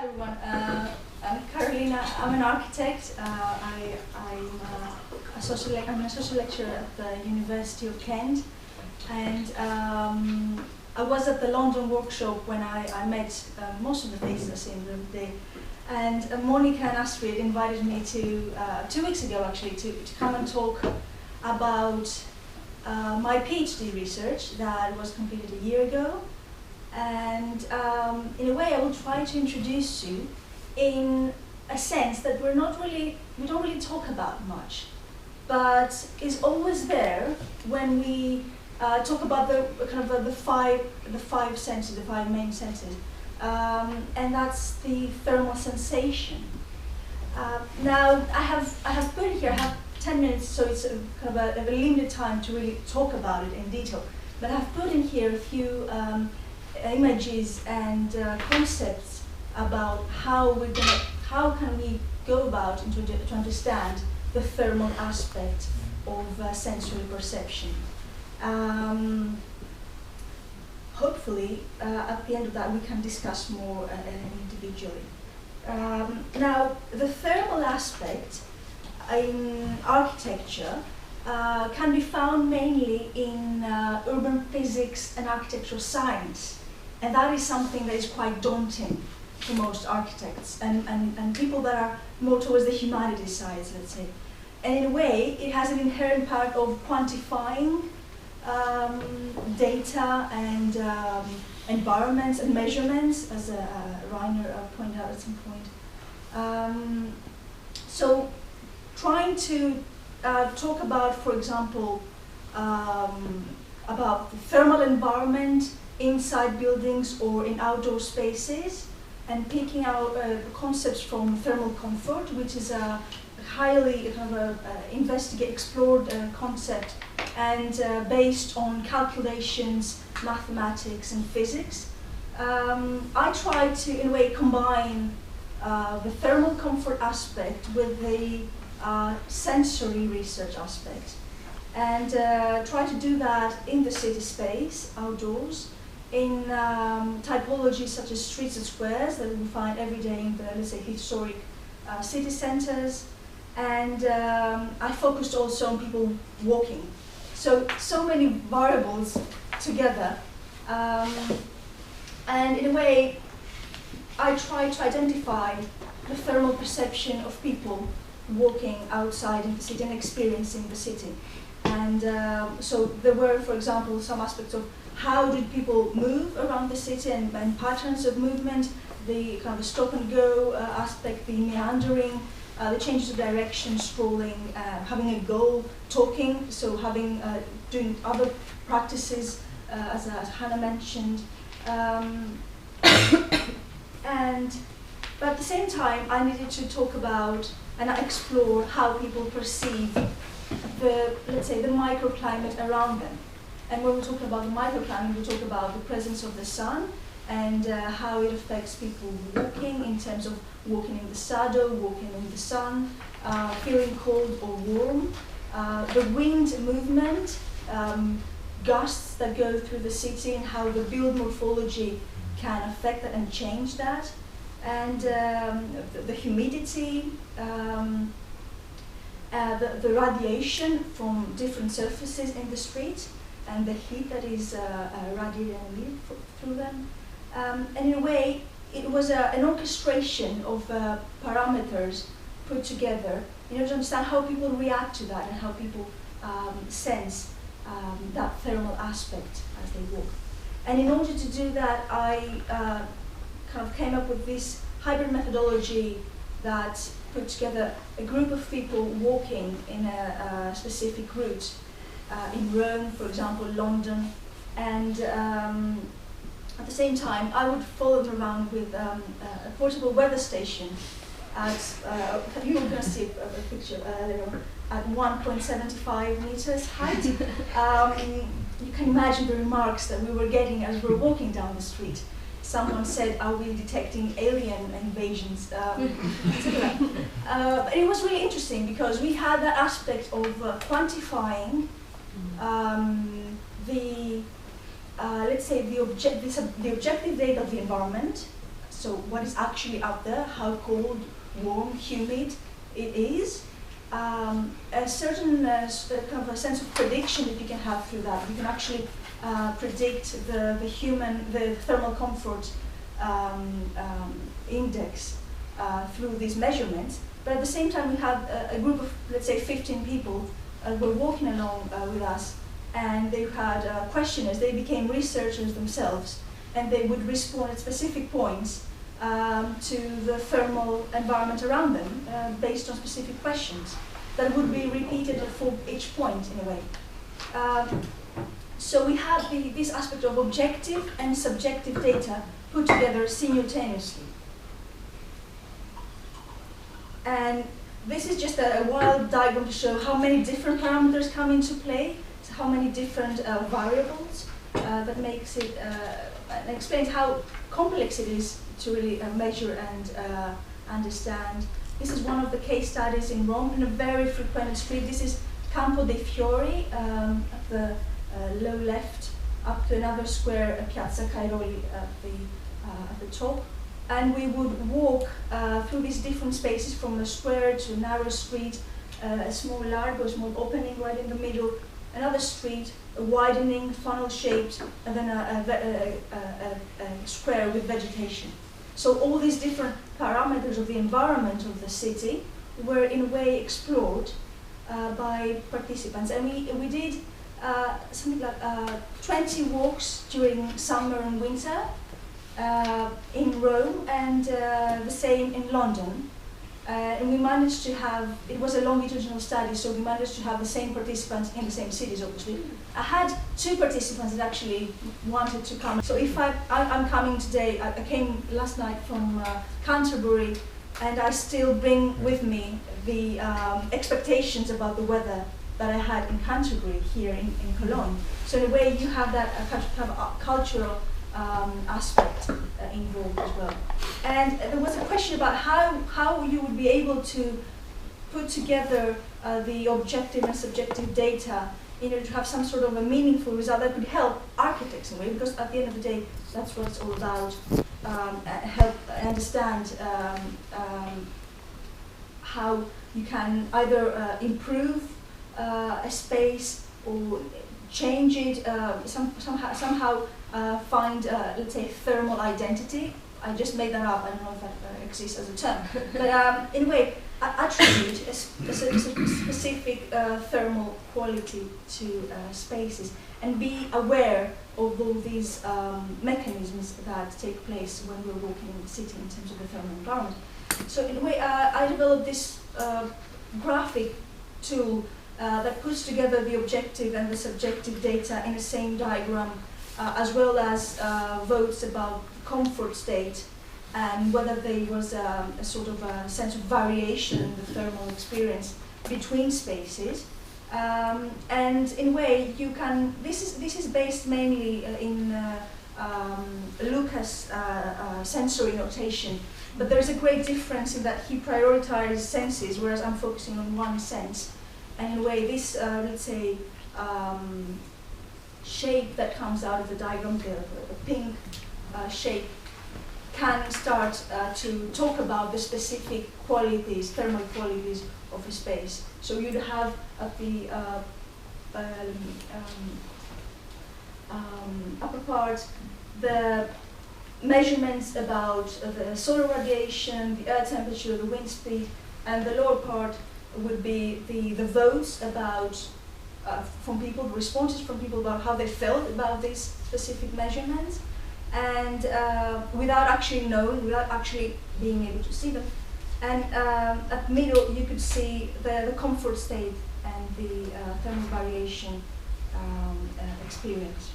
Hi everyone, I'm Carolina. I'm an architect. I'm a social lecturer at the University of Kent, and I was at the London workshop when I met most of the faces I see in the room today. And Monica and Astrid invited me to 2 weeks ago actually to come and talk about my PhD research that was completed a year ago. And in a way, I will try to introduce you in a sense that we don't really talk about much, but is always there when we talk about the kind of the five senses, the five main senses, and that's the thermal sensation. Now, I have put it here. I have 10 minutes, so it's kind of a limited time to really talk about it in detail. But I've put in here a few images and concepts about how can we go about to understand the thermal aspect of sensory perception. Hopefully, at the end of that, we can discuss more individually. Now, the thermal aspect in architecture can be found mainly in urban physics and architectural science. And that is something that is quite daunting for most architects and people that are more towards the humanities side, let's say. And in a way, it has an inherent part of quantifying data and environments and measurements, as Rainer pointed out at some point. So trying to talk about, for example, about the thermal environment inside buildings or in outdoor spaces, and picking out concepts from thermal comfort, which is a highly explored concept, and based on calculations, mathematics, and physics. I try to, in a way, combine the thermal comfort aspect with the sensory research aspect, and try to do that in the city space, outdoors, in typologies such as streets and squares that we find every day in the, let's say, historic city centers. And I focused also on people walking. So many variables together. And in a way, I try to identify the thermal perception of people walking outside in the city and experiencing the city. And so there were, for example, some aspects of how did people move around the city and patterns of movement, the kind of stop and go aspect, the meandering, the changes of direction, strolling, having a goal, talking, so having doing other practices, as Hannah mentioned. But at the same time, I needed to talk about and explore how people perceive the, let's say, the microclimate around them. And when we talk about the microclimate, we talk about the presence of the sun and how it affects people walking in terms of walking in the shadow, walking in the sun, feeling cold or warm, the wind movement, gusts that go through the city and how the build morphology can affect that and change that, and the humidity, the radiation from different surfaces in the street, and the heat that is radiated and lead through them. And in a way, it was an orchestration of parameters put together in order to understand how people react to that and how people sense that thermal aspect as they walk. And in order to do that, I kind of came up with this hybrid methodology that put together a group of people walking in a specific route. In Rome, for example, London, and at the same time, I would follow them around with a portable weather station at, you were going to see a picture later on, at 1.75 meters height. You can imagine the remarks that we were getting as we were walking down the street. Someone said, "Are we detecting alien invasions?" But it was really interesting because we had that aspect of quantifying let's say the objective data of the environment, So what is actually up there, how cold, warm, humid it is. A certain kind of a sense of prediction that you can have through that. You can actually predict the thermal comfort index through these measurements. But at the same time, we had a group of, let's say, 15 people were walking along with us, and they had questionnaires. They became researchers themselves, and they would respond at specific points to the thermal environment around them based on specific questions that would be repeated for each point in a way. So we have this aspect of objective and subjective data put together simultaneously. And this is just a wild diagram to show how many different parameters come into play, so how many different variables that makes it, and explains how complex it is to really measure and understand. This is one of the case studies in Rome, in a very frequented street. This is Campo dei Fiori, at the low left, up to another square, Piazza Cairoli at the top. And we would walk through these different spaces, from a square to a narrow street, a small largo, a small opening right in the middle, another street, a widening, funnel-shaped, and then a square with vegetation. So all these different parameters of the environment of the city were in a way explored by participants. And we did something like 20 walks during summer and winter in Rome, and the same in London. And we managed to have, it was a longitudinal study, so we managed to have the same participants in the same cities, obviously. I had 2 participants that actually wanted to come. So if I'm coming today, I came last night from Canterbury, and I still bring with me the expectations about the weather that I had in Canterbury here in Cologne. So in a way, you have that have a cultural aspect involved as well. And there was a question about how you would be able to put together the objective and subjective data in order to have some sort of a meaningful result that could help architects in a way, because at the end of the day, that's what it's all about. Help understand how you can either improve a space or change it, somehow find, let's say, thermal identity. I just made that up, I don't know if that exists as a term. But in a way, attribute a specific thermal quality to spaces, and be aware of all these mechanisms that take place when we're walking in the city in terms of the thermal environment. So in a way, I developed this graphic tool that puts together the objective and the subjective data in the same diagram, as well as votes about comfort state and whether there was a sort of a sense of variation in the thermal experience between spaces. And in a way, you can. This is based mainly in Lucas' sensory notation, but there is a great difference in that he prioritized senses, whereas I'm focusing on one sense. And in a way, this let's say shape that comes out of the diagram, the pink shape, can start to talk about the specific qualities, thermal qualities of a space. So you'd have at the upper part the measurements about the solar radiation, the air temperature, the wind speed, and the lower part would be the votes about from people, the responses from people about how they felt about these specific measurements, and without actually knowing, without actually being able to see them. And at middle, you could see the comfort state and the thermal variation experience.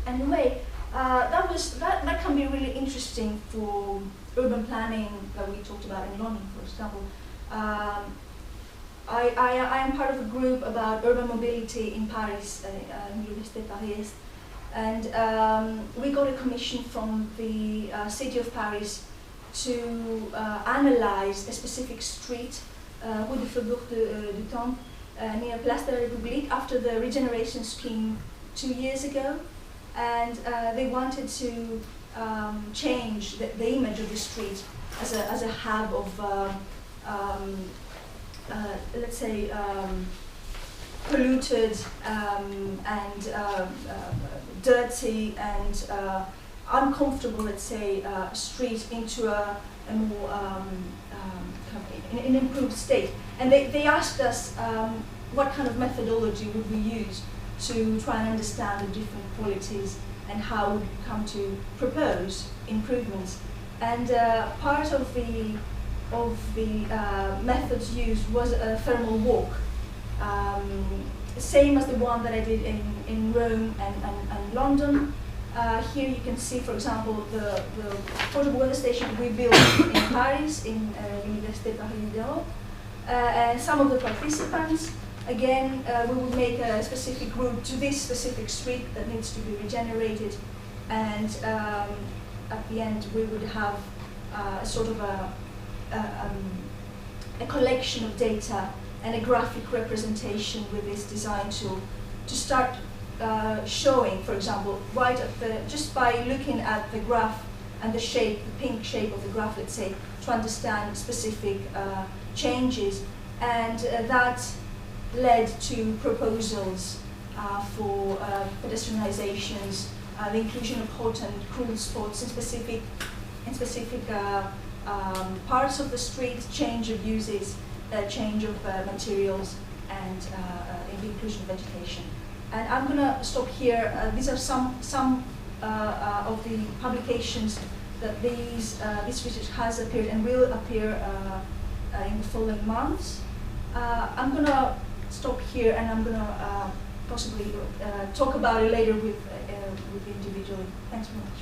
And in a way, that can be really interesting for urban planning that we talked about in London, for example. I am part of a group about urban mobility in Paris, Université Paris, and we got a commission from the city of Paris to analyze a specific street, Rue du Faubourg du Temple, near Place de la République, after the regeneration scheme 2 years ago. And they wanted to change the image of the street as a hub of, let's say, polluted and dirty and uncomfortable, let's say, street into a more an improved state. And they asked us what kind of methodology would we use to try and understand the different qualities and how we come to propose improvements. And part of the methods used was a thermal walk, same as the one that I did in Rome and London. Here you can see, for example, the portable weather station we built in Paris, in Université Paris-Diderot. And some of the participants, again, we would make a specific route to this specific street that needs to be regenerated, and at the end we would have sort of a collection of data and a graphic representation with this design tool to start showing, for example, right at just by looking at the graph and the shape, the pink shape of the graph, let's say, to understand specific changes, and that led to proposals for pedestrianizations, the inclusion of hot and cool spots in specific parts of the street, change of uses, change of materials, and the inclusion of vegetation. And I'm going to stop here. These are some of the publications that this research has appeared and will appear in the following months. I'm going to stop here, and I'm going to possibly talk about it later with the individual. Thanks very much.